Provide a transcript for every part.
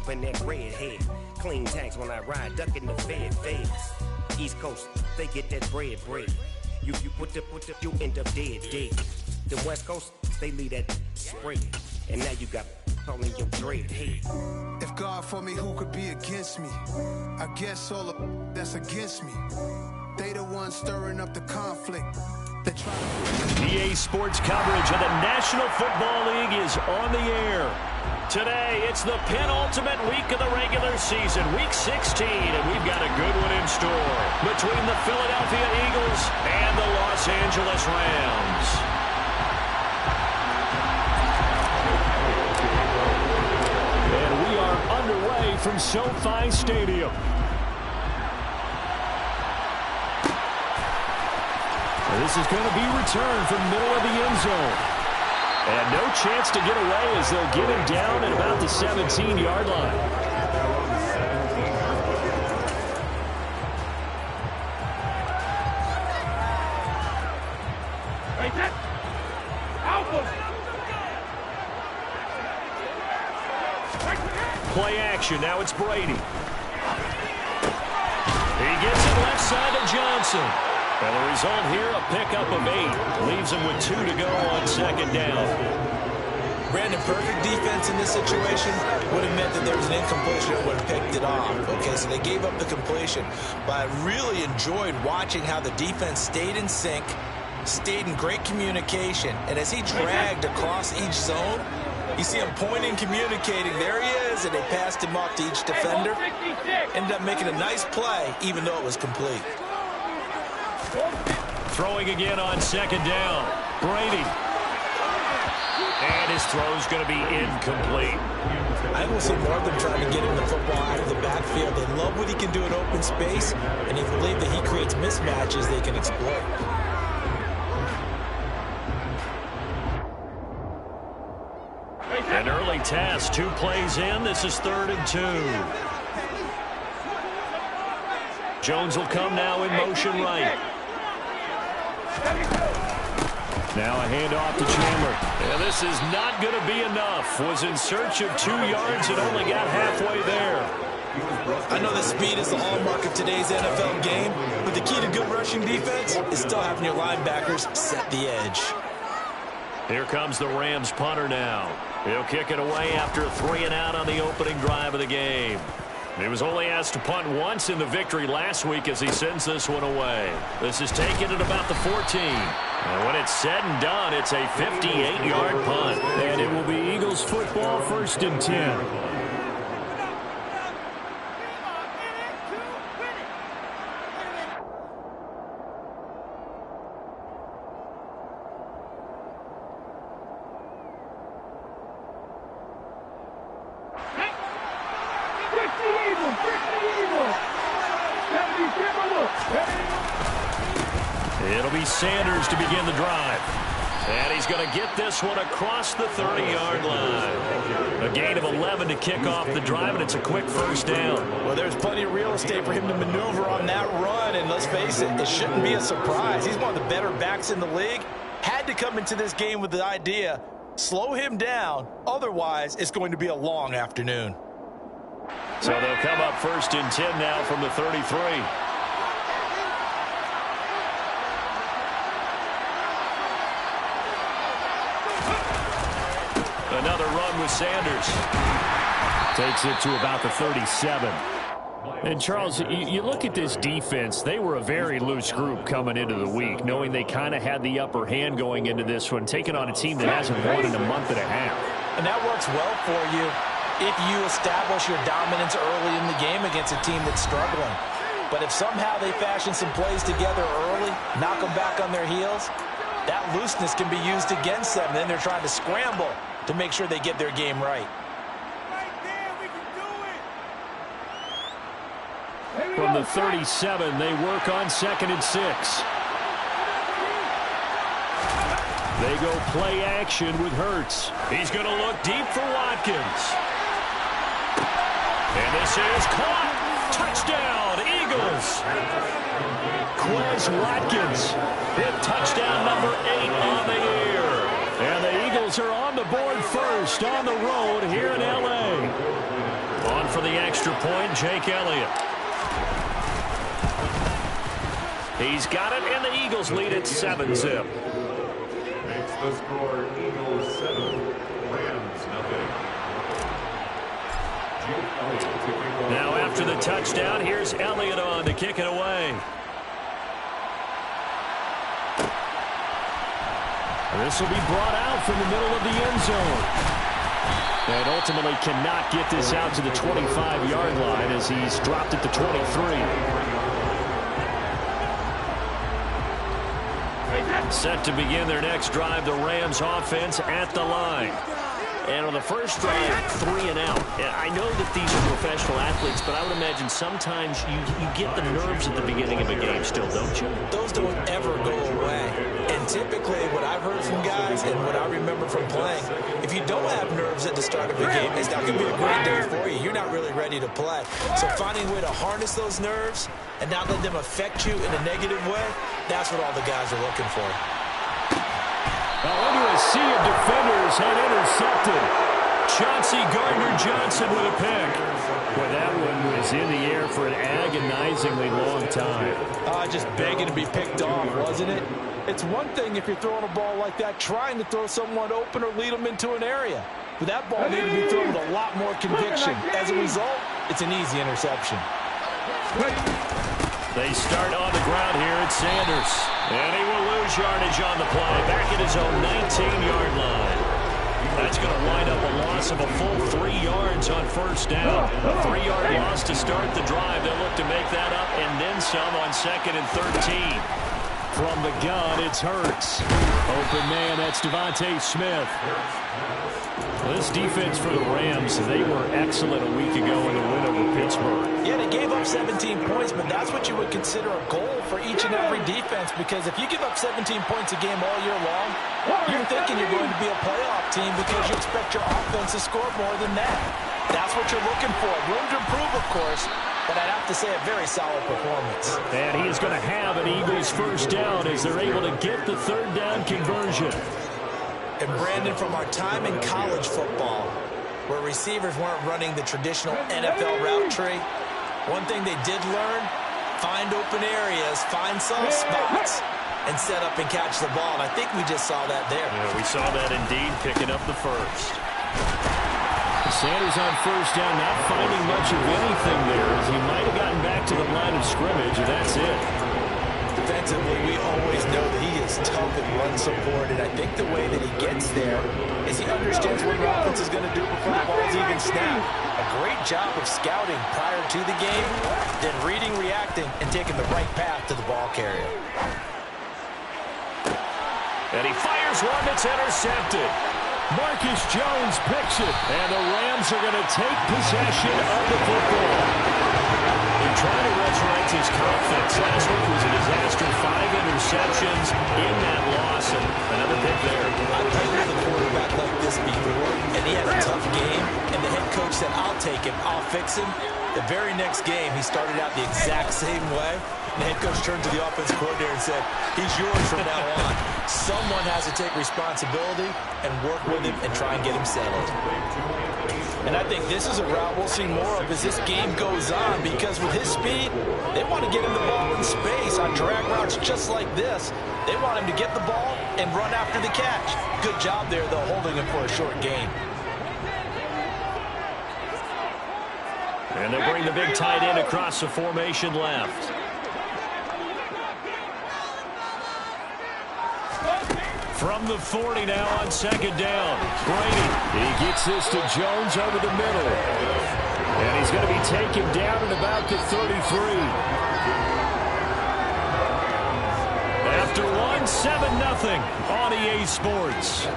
bumping that red head. Clean tags when I ride, ducking the feds. East Coast, they get that bread. You put you end up dead. The West Coast, they leave that spray. And now you got calling your dread head. If God for me, who could be against me? I guess all the that's against me. They the ones stirring up the conflict. EA Sports coverage of the National Football League is on the air. Today, it's the penultimate week of the regular season, Week 16, and we've got a good one in store between the Philadelphia Eagles and the Los Angeles Rams. And we are underway from SoFi Stadium. This is going to be returned from middle of the end zone. And no chance to get away as they'll get him down at about the 17-yard line. Play action. Now it's Brady. He gets it left side to Johnson. And the result here, a pickup of 8. Leaves him with 2 to go on second down. Brandon, perfect defense in this situation would have meant that there was an incompletion and would have picked it off. Okay, so they gave up the completion. But I really enjoyed watching how the defense stayed in sync, stayed in great communication. And as he dragged across each zone, you see him pointing, communicating. There he is, and they passed him off to each defender. Ended up making a nice play, even though it was complete. Throwing again on second down. Brady. And his throw's going to be incomplete. I will see more of them trying to get him the football out of the backfield. They love what he can do in open space, and they believe that he creates mismatches they can exploit. An early task, 2 plays in. This is 3rd and 2. Jones will come now in motion right. Now a handoff to Chandler. And this is not going to be enough. Was in search of 2 yards and only got halfway there. I know that speed is the hallmark of today's NFL game, but the key to good rushing defense is still having your linebackers set the edge. Here comes the Rams punter now. He'll kick it away after a 3 and out on the opening drive of the game. He was only asked to punt once in the victory last week as he sends this one away. This is taken at about the 14. And when it's said and done, it's a 58-yard punt. And it will be Eagles football, 1st and 10. It'll be Sanders to begin the drive. And he's going to get this one across the 30-yard line. A gain of 11 to kick off the drive, and it's a quick 1st down. Well, there's plenty of real estate for him to maneuver on that run, and let's face it, it shouldn't be a surprise. He's one of the better backs in the league. Had to come into this game with the idea, slow him down, otherwise it's going to be a long afternoon. So they'll come up 1st and 10 now from the 33. Another run with Sanders. Takes it to about the 37. And, Charles, you look at this defense. They were a very loose group coming into the week, knowing they kind of had the upper hand going into this one, taking on a team that hasn't won in a month and a half. And that works well for you if you establish your dominance early in the game against a team that's struggling. But if somehow they fashion some plays together early, knock them back on their heels, that looseness can be used against them. Then they're trying to scramble to make sure they get their game right. From the 37, they work on 2nd and 6. They go play action with Hurts. He's going to look deep for Watkins. And this is caught. Touchdown, Eagles. Quez Watkins hit touchdown number 8 on the year. And the Eagles are on the board first on the road here in L.A. On for the extra point, Jake Elliott. He's got it, and the Eagles lead at 7-zip. Makes the score Eagles 7, Rams nothing. Now after the touchdown, here's Elliott on to kick it away. This will be brought out from the middle of the end zone. And ultimately cannot get this out to the 25-yard line as he's dropped at the 23. Set to begin their next drive, the Rams offense at the line. And on the first drive, 3 and out. I know that these are professional athletes, but I would imagine sometimes you get the nerves at the beginning of a game still, don't you? Those don't ever go away. And typically what I've heard from guys and what I remember from playing, if you don't have nerves at the start of a game, it's not going to be a great day for you. You're not really ready to play. So finding a way to harness those nerves and not let them affect you in a negative way, that's what all the guys are looking for. Into a sea of defenders and intercepted. Chauncey Gardner-Johnson with a pick. Well, that one was in the air for an agonizingly long time. Just begging to be picked off, wasn't it? It's one thing if you're throwing a ball like that, trying to throw someone open or lead them into an area. But that ball needed to be thrown with a lot more conviction. As a result, it's an easy interception. They start on the ground here at Sanders. And he will lose yardage on the play. Back at his own 19-yard line. That's going to wind up a loss of a full 3 yards on first down. A 3-yard loss to start the drive. They'll look to make that up and then some on 2nd and 13. From the gun, it's Hurts. Open man, that's Devontae Smith. This defense for the Rams, they were excellent a week ago in the win over Pittsburgh. Yeah, they gave up 17 points, but that's what you would consider a goal for each and every defense, because if you give up 17 points a game all year long, you're thinking you're going to be a playoff team because you expect your offense to score more than that. That's what you're looking for. Room to improve, of course, but I'd have to say a very solid performance. And he is going to have an Eagles first down as they're able to get the third down conversion. And Brandon, from our time in college football, where receivers weren't running the traditional NFL route tree, one thing they did learn, find open areas, find soft spots, and set up and catch the ball. And I think we just saw that there. Yeah, we saw that indeed, picking up the first. Sanders on first down, not finding much of anything there, as he might have gotten back to the line of scrimmage, and that's it. Defensively, we always know that he is tough and run support, and I think the way that he gets there is he understands what the offense is going to do before the ball's even snapped. A great job of scouting prior to the game, then reading, reacting, and taking the right path to the ball carrier. And he fires one that's intercepted. Marcus Jones picks it, and the Rams are going to take possession of the football. They're trying to resurrect his confidence. Last week was a disaster. 5 interceptions in that loss, and another pick there. I've played with a quarterback like this before, and he had a tough game, and the head coach said, I'll take him, I'll fix him. The very next game, he started out the exact same way. The head coach turned to the offense coordinator and said, he's yours from now on. Someone has to take responsibility and work with him and try and get him settled. And I think this is a route we'll see more of as this game goes on, because with his speed, they want to get him the ball in space on drag routes just like this. They want him to get the ball and run after the catch. Good job there, though, holding him for a short gain. And they'll bring the big tight end across the formation left. From the 40 now on 2nd down. Brady, he gets this to Jones over the middle. And he's going to be taken down at about the 33. After one, 7-0 on EA Sports.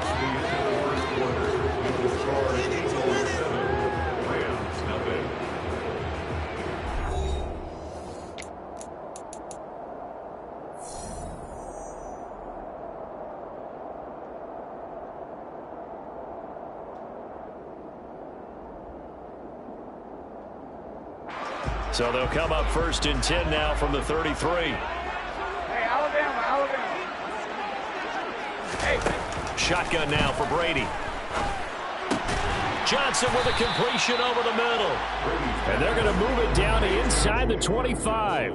So they'll come up 1st and 10 now from the 33. Hey, Alabama. Hey. Shotgun now for Brady. Johnson with a completion over the middle. inside the 25.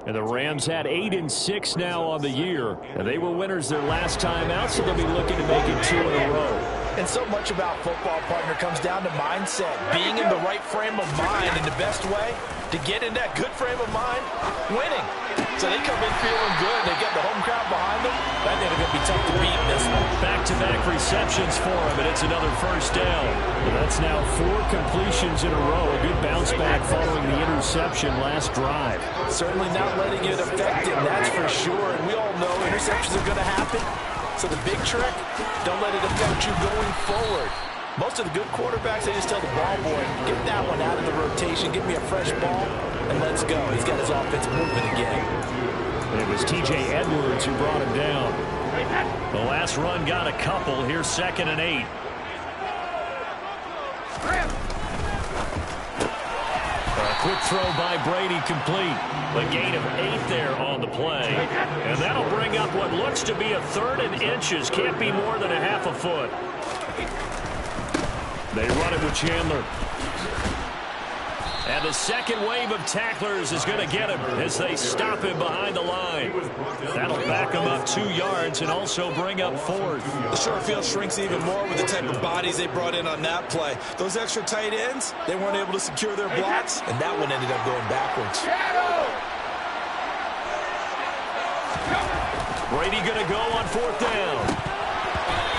And the Rams had 8-6 now on the year. And they were winners their last time out, so they'll be looking to make it 2 in a row. And so much about football, partner, comes down to mindset. Being in the right frame of mind, and the best way to get in that good frame of mind, winning. So they come in feeling good. They get the home crowd behind them. I think they're going to be tough to beat in this one. Back-to-back receptions for him, and it's another first down. And that's now 4 completions in a row. A good bounce back following the interception last drive. Certainly not letting it affect him, that's for sure. And we all know interceptions are going to happen. So the big trick, don't let it affect you going forward. Most of the good quarterbacks, they just tell the ball boy, get that one out of the rotation, give me a fresh ball, and let's go. He's got his offense moving again. And it was T.J. Edwards who brought him down. The last run got a couple. Here's 2nd and 8. A quick throw by Brady complete. A gain of 8 there on the play. And that'll bring up what looks to be a 3rd and inches. Can't be more than a half a foot. They run it with Chandler. And the second wave of tacklers is going to get him as they stop him behind the line. That'll back him up 2 yards and also bring up 4th. The short field shrinks even more with the type of bodies they brought in on that play. Those extra tight ends, they weren't able to secure their blocks, and that one ended up going backwards. Brady going to go on 4th down.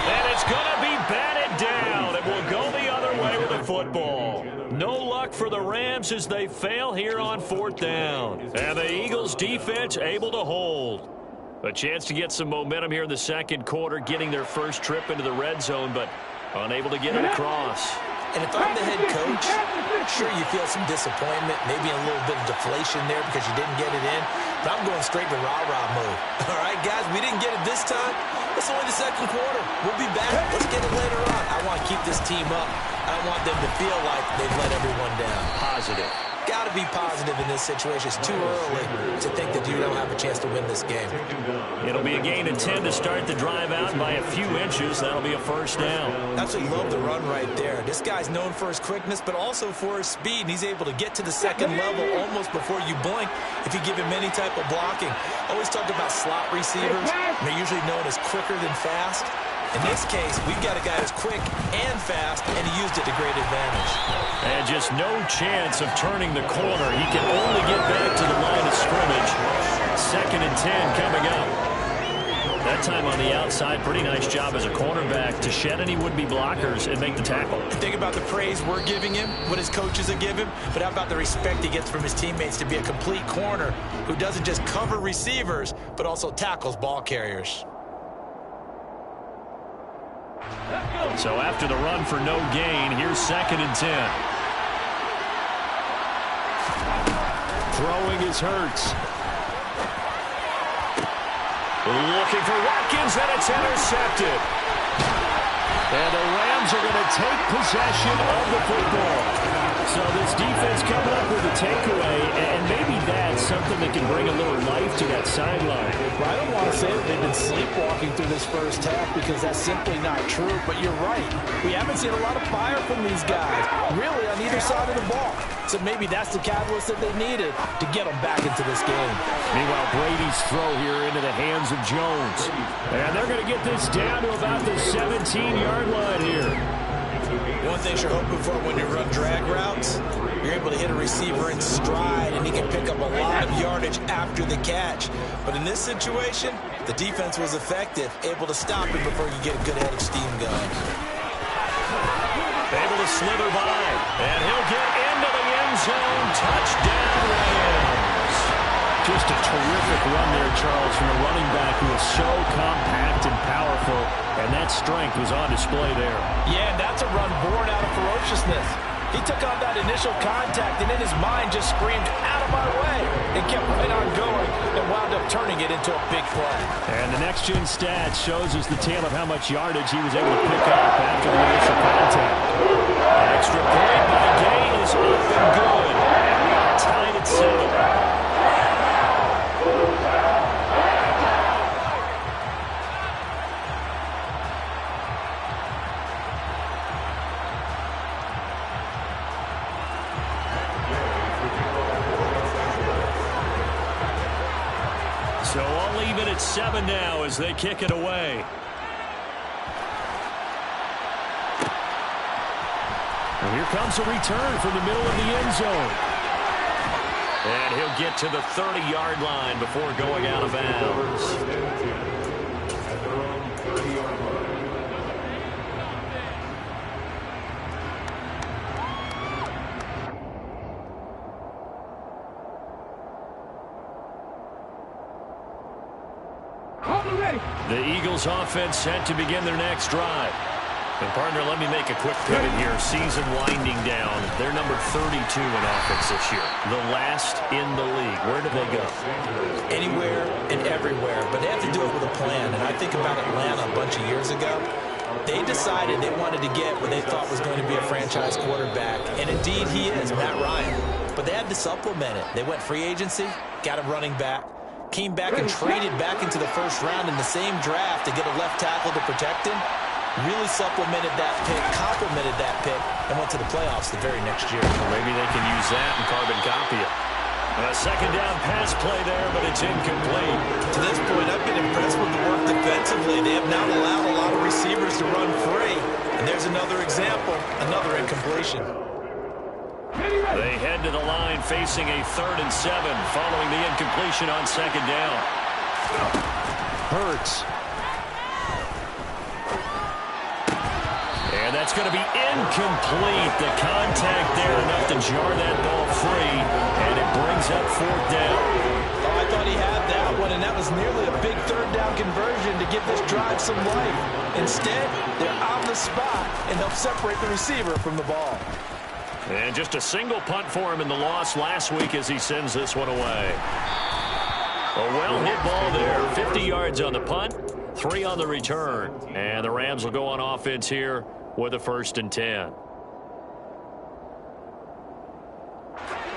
And it's going to be batted down. It will go the other way with the football. No luck for the Rams as they fail here on 4th down. And the Eagles defense able to hold. A chance to get some momentum here in the second quarter, getting their first trip into the red zone, but unable to get it across. And if I'm the head coach, sure you feel some disappointment, maybe a little bit of deflation there because you didn't get it in. But I'm going straight to rah-rah mode. All right, guys, we didn't get it this time. It's only the second quarter. We'll be back. Let's get it later on. I want to keep this team up. I don't want them to feel like they've let everyone down. Positive. Got to be positive in this situation. It's too early to think that you don't have a chance to win this game. It'll be a gain of 10 to start the drive out, and by a few inches, that'll be a first down. Absolutely love the run right there. This guy's known for his quickness, but also for his speed, and he's able to get to the second level almost before you blink if you give him any type of blocking. Always talk about slot receivers. They're usually known as quicker than fast. In this case, we've got a guy who's quick and fast, and he used it to great advantage. And just no chance of turning the corner. He can only get back to the line of scrimmage. 2nd and 10 coming up. That time on the outside, pretty nice job as a cornerback to shed any would-be blockers and make the tackle. Think about the praise we're giving him, what his coaches are giving, but how about the respect he gets from his teammates to be a complete corner who doesn't just cover receivers, but also tackles ball carriers. So after the run for no gain, here's 2nd and 10. Throwing is Hurts. Looking for Watkins, and it's intercepted. And the Rams are going to take possession of the football. So this defense coming up with a takeaway, and maybe that's something that can bring a little life to that sideline. Well, I don't want to say that they've been sleepwalking through this first half because that's simply not true, but you're right. We haven't seen a lot of fire from these guys, really, on either side of the ball. So maybe that's the catalyst that they needed to get them back into this game. Meanwhile, Brady's throw here into the hands of Jones. And they're going to get this down to about the 17-yard line here. One thing you're hoping for when you run drag routes, you're able to hit a receiver in stride, and he can pick up a lot of yardage after the catch. But in this situation, the defense was effective, able to stop him before you get a good head of steam going. Able to slither by, and he'll get into the end zone. Touchdown, Rams. Just a terrific run there, Charles, from a running back who is so compact and powerful, and that strength was on display there. Yeah, and that's a run born out of ferociousness. He took on that initial contact, and in his mind just screamed, out of my way, and kept right on going, and wound up turning it into a big play. And the next-gen stats shows us the tale of how much yardage he was able to pick up after the initial contact. An extra point by Gay is up and good, and we are tied at 7. So I'll leave it at 7 now as they kick it away. And here comes a return from the middle of the end zone. And he'll get to the 30-yard line before going out of bounds. The Eagles offense set to begin their next drive. And, partner, let me make a quick pivot here. Season winding down. They're number 32 in offense this year. The last in the league. Where do they go? Anywhere and everywhere. But they have to do it with a plan. And I think about Atlanta a bunch of years ago. They decided they wanted to get what they thought was going to be a franchise quarterback. And, indeed, he is, Matt Ryan. But they had to supplement it. They went free agency, got a running back, came back and traded back into the first round in the same draft to get a left tackle to protect him. Really supplemented that pick, complemented that pick, and went to the playoffs the very next year. Well, maybe they can use that and carbon copy it. A second down pass play there, but it's incomplete. To this point, I've been impressed with the work defensively. They have not allowed a lot of receivers to run free. And there's another example, another incompletion. They head to the line facing a 3rd and 7 following the incompletion on second down. Hurts. And that's going to be incomplete. The contact there enough to jar that ball free, and it brings up 4th down. Oh, I thought he had that one, and that was nearly a big 3rd down conversion to give this drive some life. Instead, they're on the spot and help separate the receiver from the ball. And just a single punt for him in the loss last week as he sends this one away. A well-hit ball there. 50 yards on the punt, 3 on the return. And the Rams will go on offense here with a 1st and 10.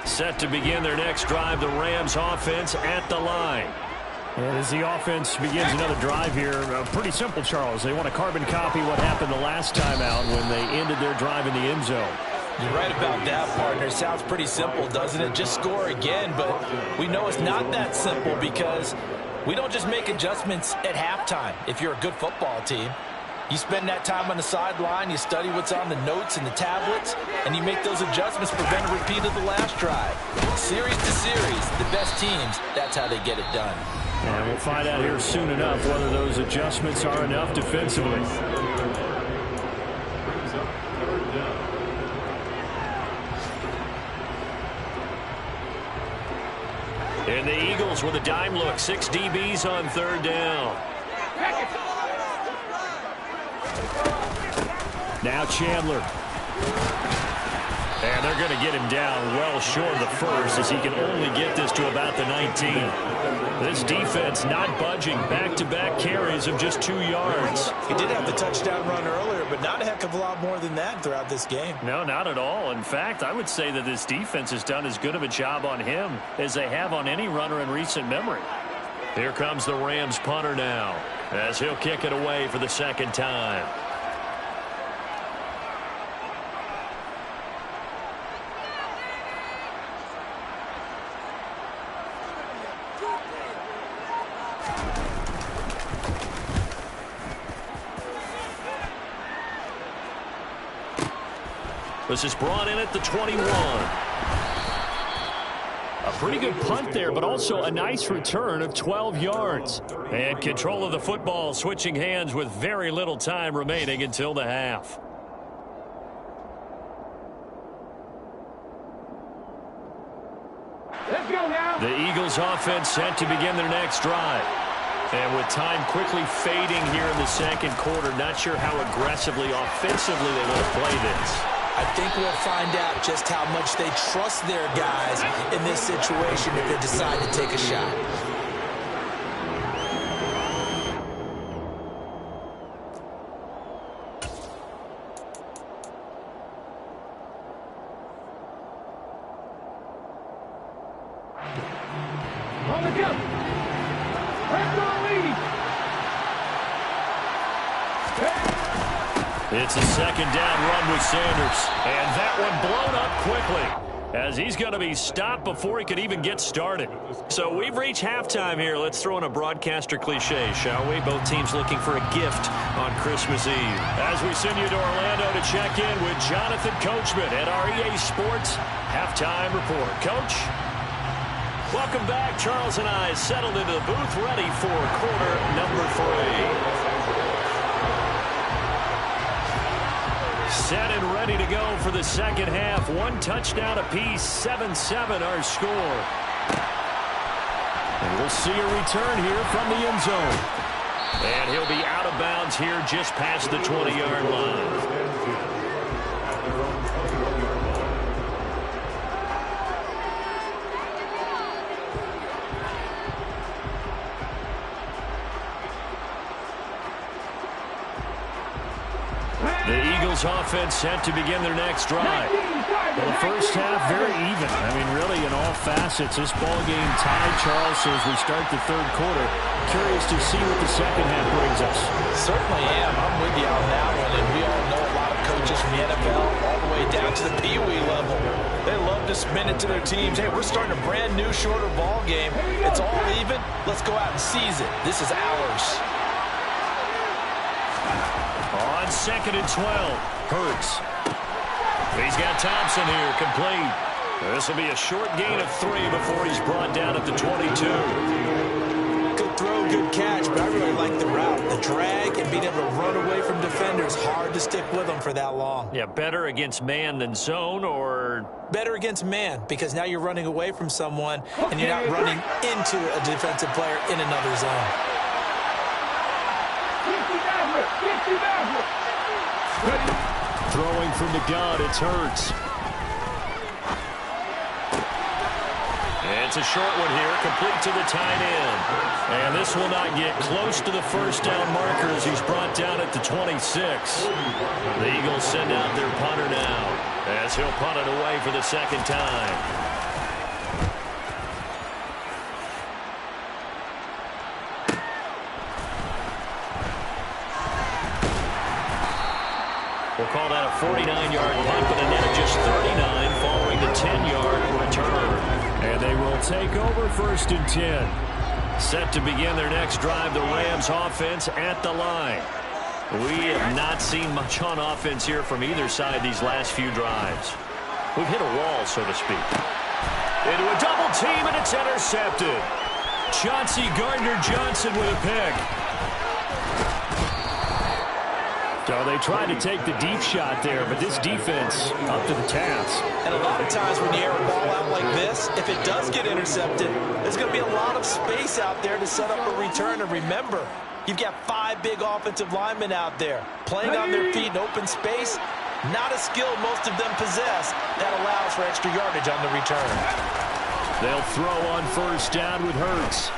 Set to begin their next drive, the Rams offense at the line. And as the offense begins another drive here, pretty simple, Charles. They want to carbon copy what happened the last time out when they ended their drive in the end zone. You're right about that, partner. Sounds pretty simple, doesn't it? Just score again, but we know it's not that simple because we don't just make adjustments at halftime if you're a good football team. You spend that time on the sideline, you study what's on the notes and the tablets, and you make those adjustments, prevent a repeat of the last drive. Series to series, the best teams, that's how they get it done. And we'll find out here soon enough whether those adjustments are enough defensively. And the Eagles with a dime look. 6 DBs on 3rd down. Now Chandler. And they're going to get him down well short of the first as he can only get this to about the 19. This defense not budging. Back-to-back carries of just 2 yards. He did have the touchdown run earlier, but not a heck of a lot more than that throughout this game. No, not at all. In fact, I would say that this defense has done as good of a job on him as they have on any runner in recent memory. Here comes the Rams punter now as he'll kick it away for the 2nd time. This is brought in at the 21. A pretty good punt there, but also a nice return of 12 yards. And control of the football switching hands with very little time remaining until the half. Let's go now. The Eagles offense set to begin their next drive. And with time quickly fading here in the 2nd quarter, not sure how aggressively, offensively they want to play this. I think we'll find out just how much they trust their guys in this situation if they decide to take a shot. On the jump. Let's go, lead. It's a 2nd down run with Sanders. And that one blown up quickly. as he's going to be stopped before he could even get started. So we've reached halftime here. Let's throw in a broadcaster cliche, shall we? Both teams looking for a gift on Christmas Eve. As we send you to Orlando to check in with Jonathan Coachman at our EA Sports Halftime Report. Coach? Welcome back. Charles and I settled into the booth, ready for quarter number 3. Set and ready to go for the second half. One touchdown apiece, 7-7 our score. And we'll see a return here from the end zone. And he'll be out of bounds here just past the 20-yard line. The Eagles offense set to begin their next drive. Well, the first half, very even. I mean, really, in all facets, this ball game tied, Charles. So as we start the third quarter, curious to see what the second half brings us. Certainly am. I'm with you on that one. And we all know a lot of coaches from the NFL all the way down to the Pee-wee level. They love to spin it to their teams. Hey, we're starting a brand new, shorter ball game. It's all even. Let's go out and seize it. This is ours. On 2nd and 12, Hurts. He's got Thompson here, complete. This will be a short gain of 3 before he's brought down at the 22. Good throw, good catch, but I really like the route. The drag and being able to run away from defenders, hard to stick with them for that long. Yeah, better against man than zone, or? Better against man, because now you're running away from someone and you're not running into a defensive player in another zone. Throwing from the gun, it's Hurts. It's a short one here, complete to the tight end. And this will not get close to the first down marker as he's brought down at the 26. The Eagles send out their punter now as he'll punt it away for the second time. We'll call that a 49-yard punt with a net of just 39 following the 10-yard return. And they will take over 1st and 10. Set to begin their next drive, the Rams offense at the line. We have not seen much on offense here from either side these last few drives. We've hit a wall, so to speak. Into a double team, and it's intercepted. Chauncey Gardner-Johnson with a pick. So they tried to take the deep shot there, but this defense up to the task. And a lot of times when you air a ball out like this, if it does get intercepted, there's going to be a lot of space out there to set up a return. And remember, you've got 5 big offensive linemen out there playing on their feet in open space. Not a skill most of them possess. That allows for extra yardage on the return. They'll throw on 1st down with Hurts.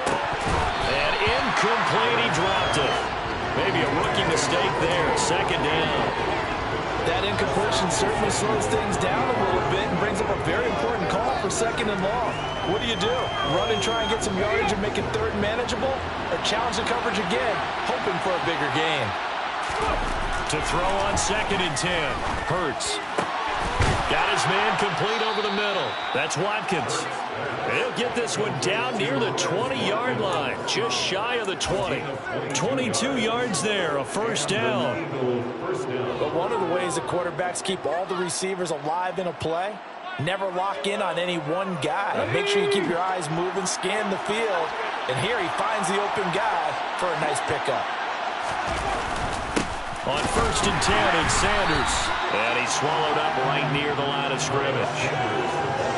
And incomplete, he dropped it. Maybe a rookie mistake there. 2nd down. That incompletion certainly slows things down a little bit and brings up a very important call for 2nd and long. What do? Run and try and get some yardage and make it 3rd and manageable? Or challenge the coverage again, hoping for a bigger gain? To throw on 2nd and 10. Hurts. Got his man complete over the middle. That's Watkins. He'll get this one down near the 20-yard line, just shy of the 20. 22 yards there, a 1st down. But one of the ways that quarterbacks keep all the receivers alive in a play, never lock in on any one guy. Make sure you keep your eyes moving, scan the field. And here he finds the open guy for a nice pickup. On 1st and 10, it's Sanders. And he's swallowed up right near the line of scrimmage.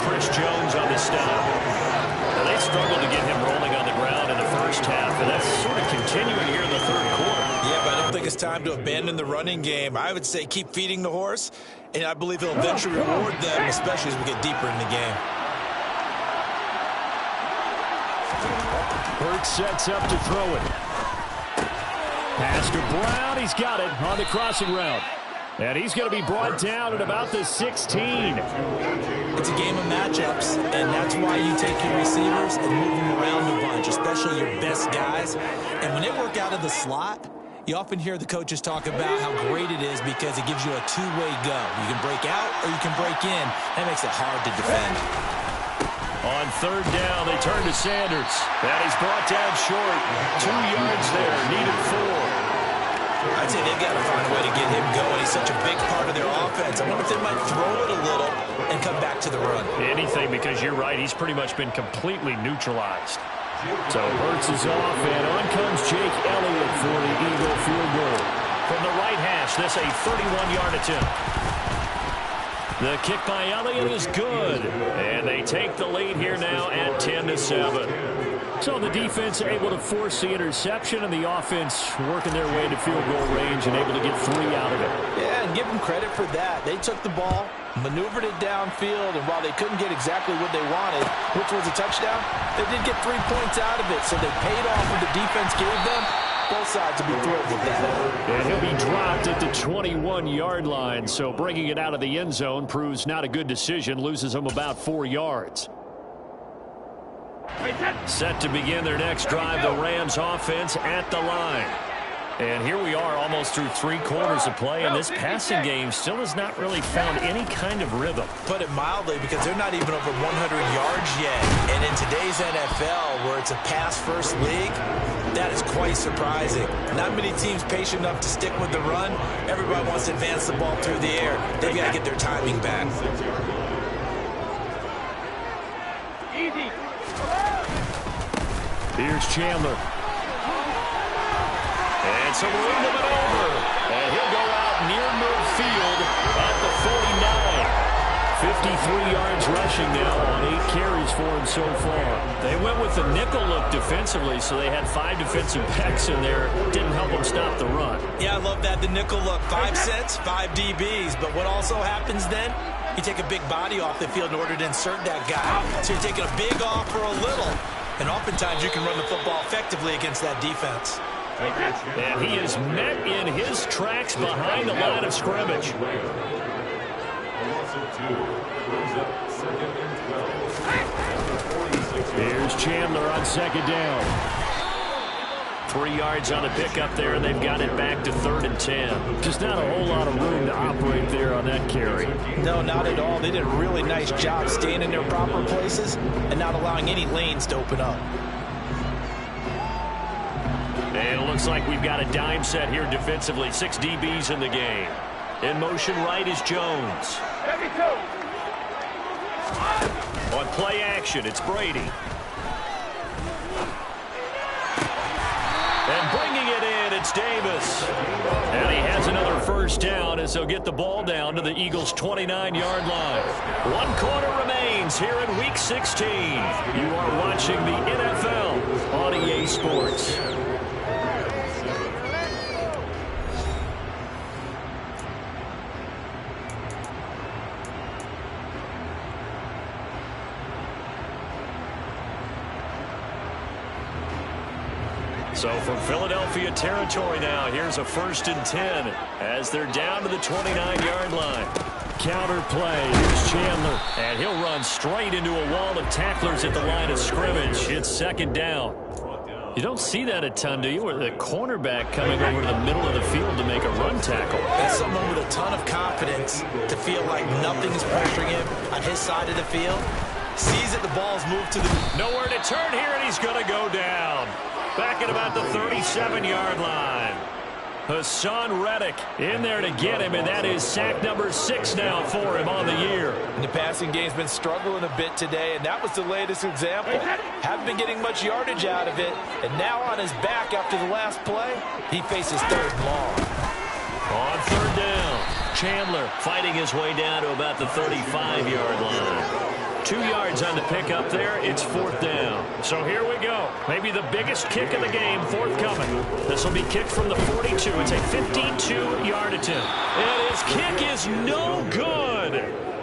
Chris Jones on the stop. Now, they struggled to get him rolling on the ground in the first half, and that's sort of continuing here in the 3rd quarter. Yeah, but I don't think it's time to abandon the running game. I would say keep feeding the horse, and I believe he'll eventually reward them, especially as we get deeper in the game. Hurts sets up to throw it. Pass to Brown. He's got it on the crossing route. And he's going to be brought down at about the 16. It's a game of matchups, and that's why you take your receivers and move them around a bunch, especially your best guys. And when they work out of the slot, You often hear the coaches talk about how great it is because it gives you a two-way go. You can break out or you can break in. That makes it hard to defend. On third down, they turn to Sanders. And he's brought down short. 2 yards there, needed 4. I'd say they've got to find a way to get him going. He's such a big part of their offense. I wonder if they might throw it a little and come back to the run. Anything, because you're right. He's pretty much been completely neutralized. So Hurts is off, and on comes Jake Elliott for the Eagle field goal. From the right hash, this a 31-yard attempt. The kick by Elliott is good, and they take the lead here now at 10-7. So the defense able to force the interception, and the offense working their way to field goal range and able to get 3 out of it. Yeah, and give them credit for that. They took the ball, maneuvered it downfield, and while they couldn't get exactly what they wanted, which was a touchdown, they did get 3 points out of it, so they paid off what the defense gave them. Both sides will be thrilled with that. And he'll be dropped at the 21-yard line, so bringing it out of the end zone proves not a good decision, loses them about 4 yards. Set to begin their next drive, the Rams offense at the line. And here we are almost through 3 quarters of play, and this passing game still has not really found any kind of rhythm. Put it mildly, because they're not even over 100 yards yet. And in today's NFL, where it's a pass-first league, that is quite surprising. Not many teams patient enough to stick with the run. Everybody wants to advance the ball through the air. They've got to get their timing back. Easy. Here's Chandler. And some room to maneuver. And he'll go out near midfield at the 49. 53 yards rushing now on 8 carries for him so far. They went with the nickel look defensively, so they had 5 defensive backs in there. Didn't help them stop the run. Yeah, I love that, the nickel look. 5 sets, 5 DBs. But what also happens then, you take a big body off the field in order to insert that guy. So you're taking a big off for a little. And oftentimes you can run the football effectively against that defense. And he is met in his tracks behind the line of scrimmage. Here's Chandler on second down. 3 yards on the pickup there, and they've got it back to 3rd and 10. Just not a whole lot of room to operate there on that carry. No, not at all. They did a really nice job staying in their proper places and not allowing any lanes to open up. And it looks like we've got a dime set here defensively. 6 DBs in the game. In motion right is Jones. On play action, it's Brady. And bringing it in, it's Davis. And he has another first down as they'll get the ball down to the Eagles' 29-yard line. 1 quarter remains here in Week 16. You are watching the NFL on EA Sports. So from Philadelphia territory now, here's a 1st and 10 as they're down to the 29-yard line. Counter play, here's Chandler, and he'll run straight into a wall of tacklers at the line of scrimmage. It's 2nd down. You don't see that a ton, do you? Where the cornerback coming over to the middle of the field to make a run tackle. That's someone with a ton of confidence to feel like nothing is pressuring him on his side of the field. Sees that the ball's moved to the... Nowhere to turn here, and he's going to go down. Back at about the 37-yard line. Hassan Reddick in there to get him, and that is sack number 6 now for him on the year. And the passing game's been struggling a bit today, and that was the latest example. Haven't been getting much yardage out of it, and now on his back after the last play, he faces 3rd and long. On 3rd down, Chandler fighting his way down to about the 35-yard line. 2 yards on the pickup there. It's 4th down. So here we go. Maybe the biggest kick of the game forthcoming. This will be kicked from the 42. It's a 52-yard attempt. And his kick is no good.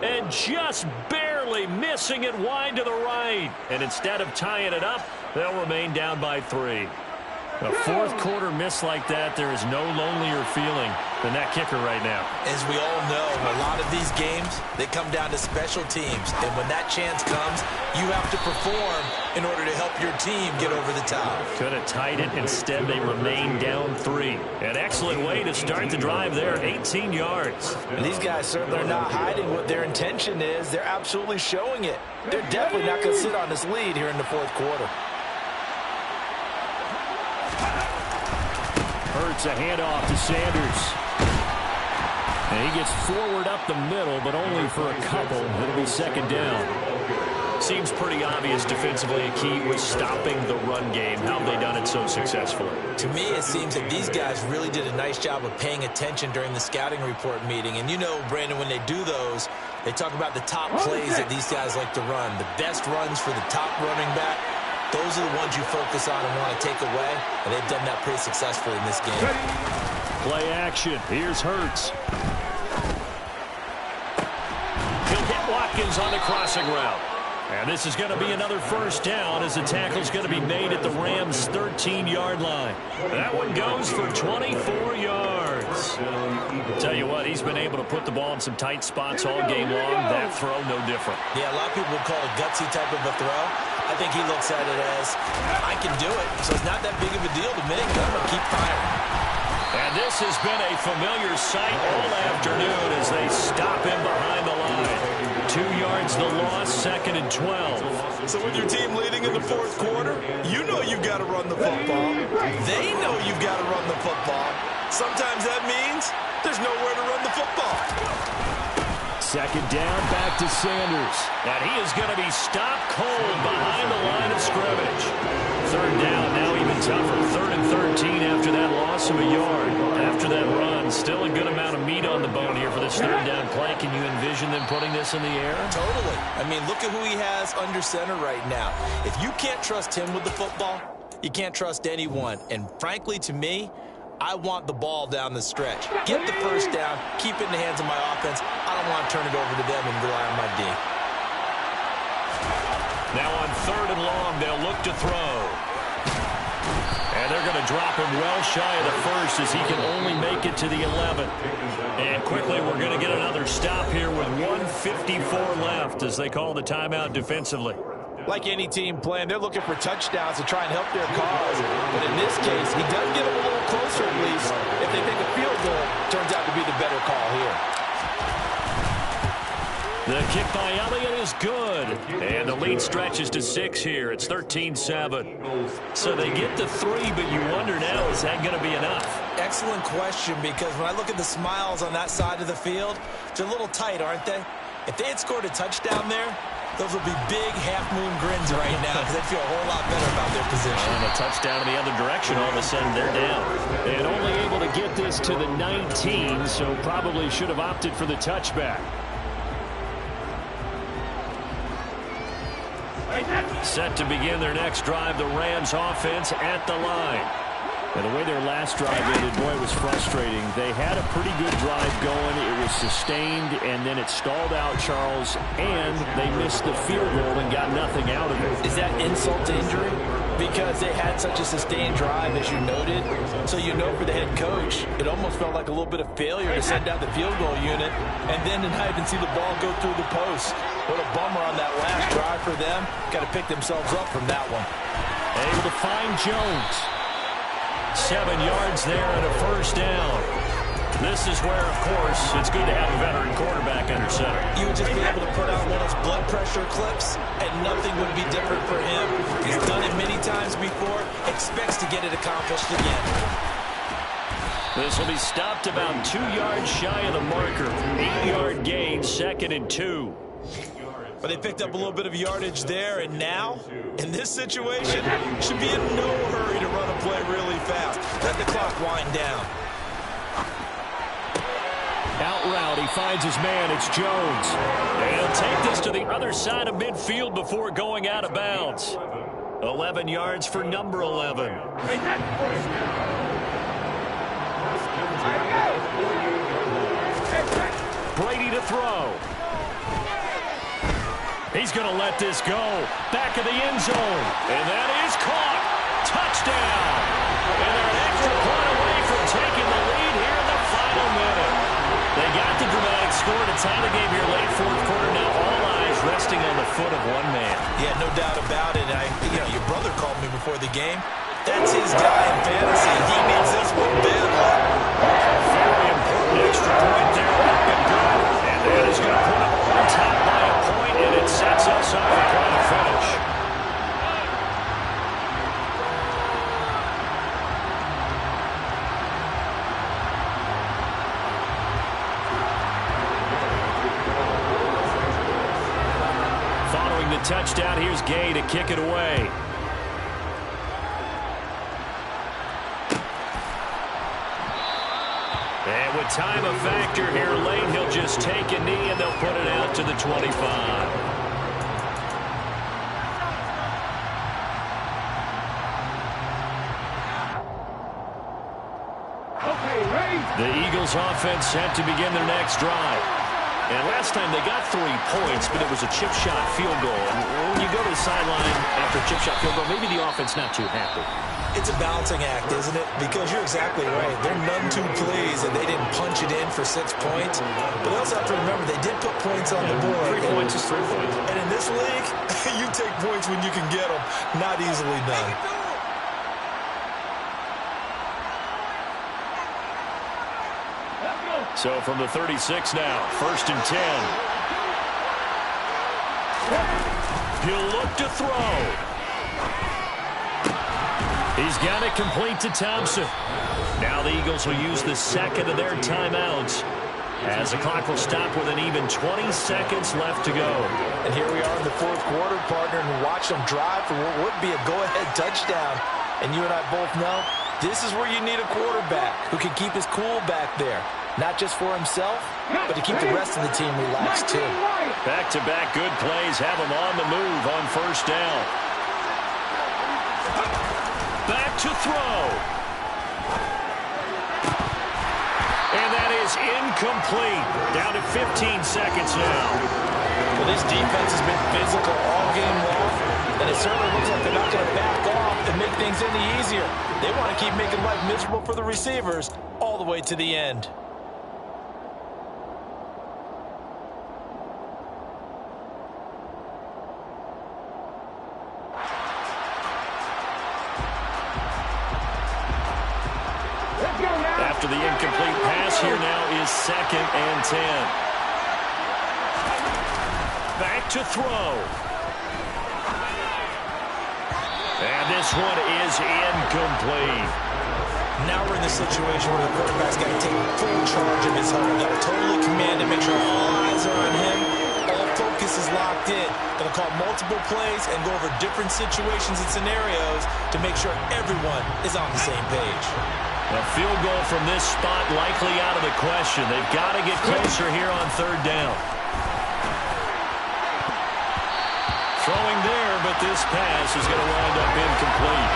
And just barely missing it wide to the right. And instead of tying it up, they'll remain down by 3. A fourth quarter miss like that, there is no lonelier feeling than that kicker right now. As we all know, a lot of these games, they come down to special teams. And when that chance comes, you have to perform in order to help your team get over the top. Could have tied it. Instead, they remain down 3. An excellent way to start the drive there, 18 yards. And these guys certainly are not hiding what their intention is. They're absolutely showing it. They're definitely not going to sit on this lead here in the fourth quarter. Hurts a handoff to Sanders. And he gets forward up the middle, but only for a couple. It'll be second down. Seems pretty obvious defensively a key was stopping the run game. How have they done it so successfully? To me, it seems that these guys really did a nice job of paying attention during the scouting report meeting. And you know, Brandon, when they do those, they talk about the top plays that these guys like to run. The best runs for the top running back. Those are the ones you focus on and want to take away, and they've done that pretty successfully in this game. Play action. Here's Hurts. He'll hit Watkins on the crossing route. And this is going to be another first down as the tackle's going to be made at the Rams' 13-yard line. That one goes for 24 yards. Tell you what, he's been able to put the ball in some tight spots all game long. That throw, no different. Yeah, a lot of people would call it a gutsy type of a throw. I think he looks at it as, I can do it, so it's not that big of a deal to me. I'm going to keep firing. And this has been a familiar sight all afternoon as they stop him behind the line. 2 yards the loss, second and 12. So with your team leading in the fourth quarter, you know you've got to run the football. They know you've got to run the football. Sometimes that means there's nowhere to run the football. Second down, back to Sanders. And he is going to be stopped cold behind the line of scrimmage. Third down, now even tougher. 3rd and 13 after that loss of a yard. After that run, still a good amount of meat on the bone here for this third down play. Can you envision them putting this in the air? Totally. I mean, look at who he has under center right now. If you can't trust him with the football, you can't trust anyone. And frankly, to me, I want the ball down the stretch. Get the first down, keep it in the hands of my offense. I don't want to turn it over to them and rely on my D. Now on 3rd and long, they'll look to throw. And they're going to drop him well shy of the first as he can only make it to the 11. And quickly, we're going to get another stop here with 1:54 left as they call the timeout defensively. Like any team playing, they're looking for touchdowns to try and help their cause. But in this case, he does get them a little closer at least. If they make a field goal, turns out to be the better call here. The kick by Elliott is good. And the lead stretches to 6 here. It's 13-7. So they get to 3, but you wonder now, is that going to be enough? Excellent question, because when I look at the smiles on that side of the field, they're a little tight, aren't they? If they had scored a touchdown there, those will be big half-moon grins right now because they feel a whole lot better about their position. And a touchdown in the other direction, all of a sudden they're down. And only able to get this to the 19, so probably should have opted for the touchback. Set to begin their next drive, the Rams offense at the line. And the way their last drive ended, boy, it was frustrating. They had a pretty good drive going. It was sustained, and then it stalled out, Charles, and they missed the field goal and got nothing out of it. Is that insult to injury? Because they had such a sustained drive, as you noted. So you know for the head coach, it almost felt like a little bit of failure to send out the field goal unit, and then to not even see the ball go through the post. What a bummer on that last drive for them. Got to pick themselves up from that one. Able to find Jones. 7 yards there and a first down. This is where, of course, it's good to have a veteran quarterback under center. You would just be able to put out one of those blood pressure clips, and nothing would be different for him. He's done it many times before, expects to get it accomplished again. This will be stopped about 2 yards shy of the marker. 8-yard gain, 2nd and 2. But they picked up a little bit of yardage there, and now, in this situation, should be in no hurry to run a play really fast. Let the clock wind down. Out route, he finds his man, it's Jones. And he'll take this to the other side of midfield before going out of bounds. 11 yards for number 11. Brady to throw. He's going to let this go. Back of the end zone. And that is caught. touchdown. And they're an extra point away from taking the lead here in the final minute. They got the dramatic score to tie the game here late fourth quarter. Now all eyes resting on the foot of one man. Yeah, no doubt about it. Your brother called me before the game. That's his guy in fantasy. He needs this one badly. Very important extra point there. Up and good. And that is going to put them on top by a point, and it sets us up for quite a finish. Following the touchdown, here's Gay to kick it away. And with time a factor here late, he'll just take a knee and they'll put it out to the 25. The Eagles offense set to begin their next drive. And last time they got 3 points, but it was a chip shot field goal. And when you go to the sideline after a chip shot field goal, maybe the offense not too happy. It's a balancing act, isn't it? Because you're exactly right. They're none too pleased, and they didn't punch it in for 6 points. But they also have to remember they did put points on the board. 3 points is 3 points. And in this league, you take points when you can get them. Not easily done. So from the 36 now, 1st and 10. He'll look to throw. He's got it complete to Thompson. Now the Eagles will use the second of their timeouts as the clock will stop with an even 20 seconds left to go. And here we are in the fourth quarter, partner, and watch them drive for what would be a go-ahead touchdown. And you and I both know this is where you need a quarterback who can keep his cool back there. Not just for himself, but to keep the rest of the team relaxed, too. Back-to-back good plays have him on the move on 1st down. Back to throw. And that is incomplete. Down to 15 seconds now. Well, this defense has been physical all game long, and it certainly looks like they're not going to back off and make things any easier. They want to keep making life miserable for the receivers all the way to the end. After the incomplete pass, here now is 2nd and 10. Back to throw. And this one is incomplete. Now we're in the situation where the quarterback's got to take full charge of his home. Got to totally command it, make sure all eyes are on him. All focus is locked in. Going to call multiple plays and go over different situations and scenarios to make sure everyone is on the same page. A field goal from this spot likely out of the question. They've got to get closer here on 3rd down. Throwing there, but this pass is going to wind up incomplete.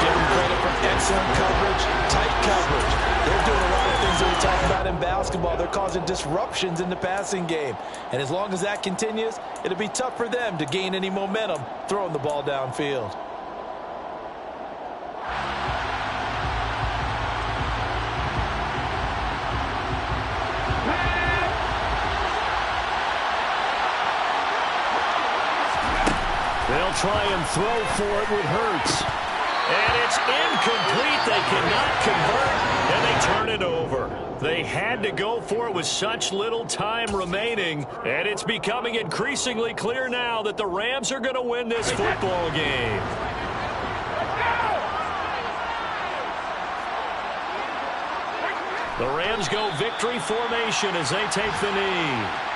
Give them credit for excellent coverage, tight coverage. They're doing a lot of things that we talk about in basketball. They're causing disruptions in the passing game. And as long as that continues, it'll be tough for them to gain any momentum throwing the ball downfield. They'll try and throw for it with Hurts. And it's incomplete. They cannot convert, and they turn it over. They had to go for it with such little time remaining, and it's becoming increasingly clear now that the Rams are going to win this football game. The Rams go victory formation as they take the knee.